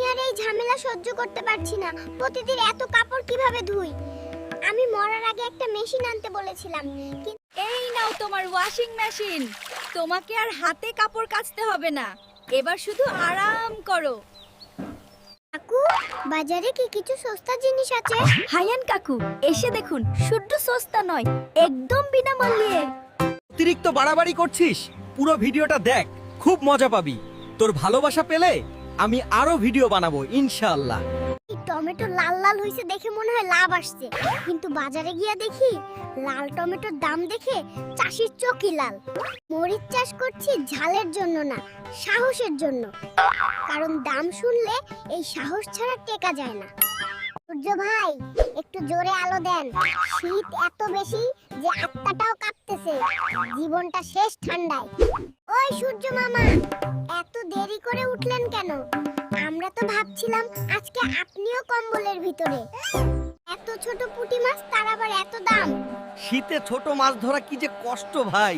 আর এই ঝামেলা সহ্য করতে পারছি না। প্রতিদিন এত কাপড় কিভাবে ধুই? আমি মরার আগে একটা মেশিন আনতে বলেছিলাম। এই নাও তোমার ওয়াশিং মেশিন। তোমাকে আর হাতে কাপড় কাচতে হবে না, এবার শুধু আরাম করো। কাকু, বাজারে কি কিছু সস্তা জিনিস আছে? হায়ান কাকু, এসে দেখুন, শুধু সস্তা নয়, একদম বিনামূল্যে। অতিরিক্ত বাড়াবাড়ি করছিস? পুরো ভিডিওটা দেখ, খুব মজা পাবি। তোর ভালোবাসা পেলে আমি আরো ভিডিও বানাবো ইনশাআল্লাহ। এই টমেটো লাল লাল হইছে দেখে মনে হয় লাভ আসছে, কিন্তু বাজারে গিয়া দেখি লাল টমেটোর দাম দেখে চাষির চোখই লাল। মরিচ চাষ করছি ঝালের জন্য না, সাহসের জন্য। কারণ দাম শুনলে এই সাহস ছাড়া টেকা যায় না। সূর্য ভাই, একটু জোরে আলো দেন। শীত এত বেশি যে আত্মাটাও কাঁপতেছে। জীবনটা শেষ ঠান্ডায়। ওই সূর্য মামা, এত দেরি করে উঠলেন কেন? আমরা তো ভাবছিলাম আজকে আপনিও কম্বলের ভিতরে। এত ছোট পুঁটি মাছ, তার আবার এত দাম। শীতে ছোট মাছ ধরা কি যে কষ্ট ভাই।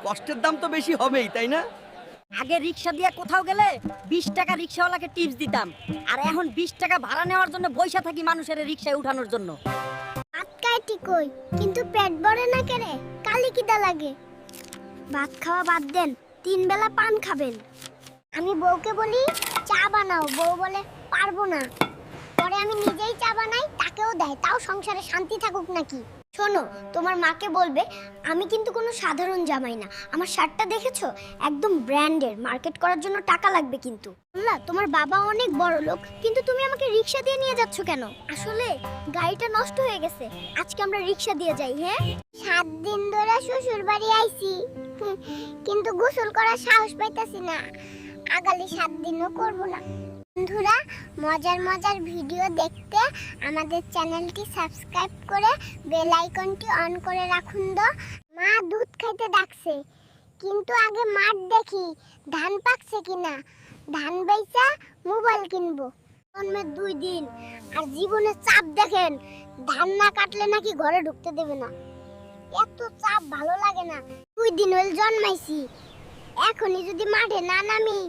কষ্টের দাম তো বেশি হবেই, তাই না? আগে রিক্সা দিয়ে কোথাও গেলে 20 টাকা রিক্সাওয়ালাকে টিপস দিতাম, আর এখন 20 টাকা ভাড়া নেওয়ার জন্য বইসা থাকি মানুষের রিক্সায় উঠানোর জন্য। ভাত খায় ঠিকই, কিন্তু পেট ভরে না কেরে, কালি কিদা লাগে। ভাত খাওয়া বাদ দেন, 3 বেলা পান খাবেন। আমি বউকে বলি চা বানাও, বউ বলে পারবো না। পরে আমি নিজেই চা বানাই, তাকেও দেয়, তাও সংসারে শান্তি থাকুক নাকি। শোনো, তোমার মাকে বলবে আমি কিন্তু কোনো সাধারণ জামাই না। আমার শার্টটা দেখেছো? একদম ব্র্যান্ডের, মার্কেট করার জন্য টাকা লাগবে কিন্তু। বললা তোমার বাবা অনেক বড় লোক, কিন্তু তুমি আমাকে রিক্সা দিয়ে নিয়ে যাচ্ছ কেন? আসলে গাড়িটা নষ্ট হয়ে গেছে, আজকে আমরা রিক্সা দিয়ে যাই। হ্যাঁ, 7 দিন ধরে শ্বশুর বাড়ি আইছি, কিন্তু গোসল করার সাহস পাইতাছি না। আগামী 7 দিনও করব না। বন্ধুরা, মজার মজার ভিডিও দেখতে আমাদের চ্যানেলটি সাবস্ক্রাইব করে বেল আইকনটি অন করে রাখুন। মা দুধ খাইতে ডাকছে, কিন্তু আগে মাঠ দেখি ধান পাকছে কিনা। ধান বেচা মোবাইল কিনবো। জন্মে 2 দিন আর জীবনে চাপ দেখেন, ধান না কাটলে নাকি ঘরে ঢুকতে দেবে না। এত চাপ ভালো লাগে না। 2 দিন হল জন্মাইছি, এখনই যদি মাঠে না নামি,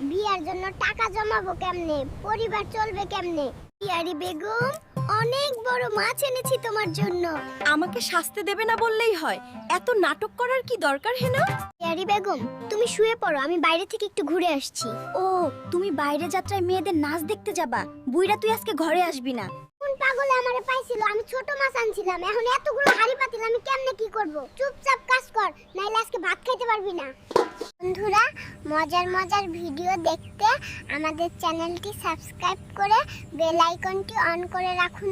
বিয়ার জন্য টাকা জমাবো কেমনে? পরিবার চলবে কেমনে? বিয়ারি বেগম, অনেক বড় মাছ এনেছি তোমার জন্য। আমাকে শাস্তি দেবে না বললেই হয়, এত নাটক করার কি দরকার হেনা? বিয়ারি বেগম, তুমি শুয়ে পড়ো, আমি বাইরে থেকে একটু ঘুরে আসছি। ও, তুমি বাইরে যাত্রায় মেয়েদের নাচ দেখতে যাবা? বুইড়া তুই আজকে ঘরে আসবি না। কোন পাগলে আমারে পাইছিল? আমি ছোট মাছ আনছিলাম, এখন এতগুলো হাড়ি পাতিল, আমি কেমনে কি করব? চুপচাপ কাজ কর, নাইলে আজকে ভাত খাইতে পারবি না। বন্ধুরা, মজার মজার ভিডিও দেখতে আমাদের চ্যানেলটি সাবস্ক্রাইব করে বেল আইকনটি অন করে রাখুন।